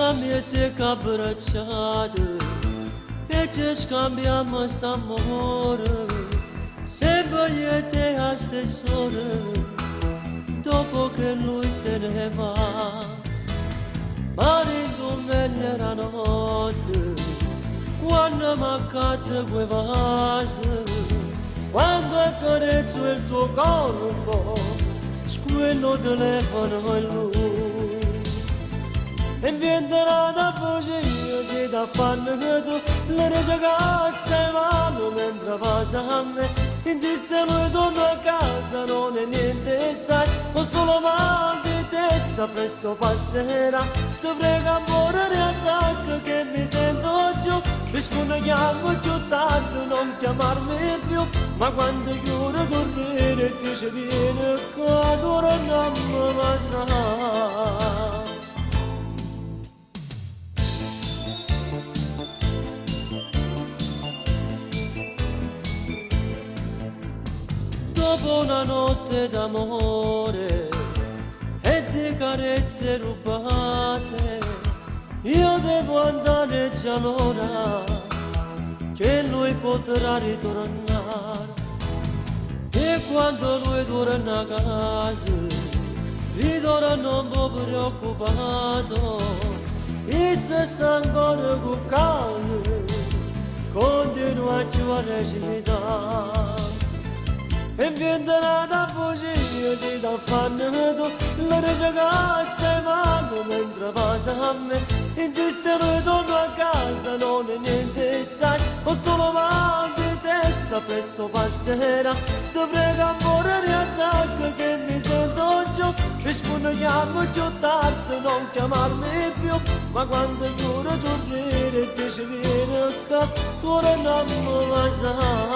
Siete abbracciate e ci scambiamo st'amore, se vogliate a stessore, dopo che lui se ne va. Marito me la notte, quando mancate quei vasi, quando accarezzo il tuo corpo, squillo telefono e lui. E vienterà da voce se da fanno che tu le regagasse mano mentre passa a me. Insiste lui torno a casa, non è niente sai, ho solo mal di testa, presto passerà. Ti prego amore riattacca che mi sento giù, rispondiamo giù tanto, non chiamarmi più. Ma quando chiudo dormire dice vieni qua, ora non mi passa. Dopo una notte d'amore e di carezze rubate, io devo andare già l'ora che lui potrà ritornare. E quando lui torna a casa, ritorna un po' preoccupato, e se sta ancora con calma, continua a recitare. E vienterà da voce se da fanno tu le regagaste mano mentre passa a me. Insiste lui torno a casa, non è niente sai, ho solo mal di testa, presto passerà. Ti prego amore riattacca che mi sento giù, rispondiamo giù tardi, non chiamarmi più. Ma quando giuro tornare dice vieni qua, tu non mi passa.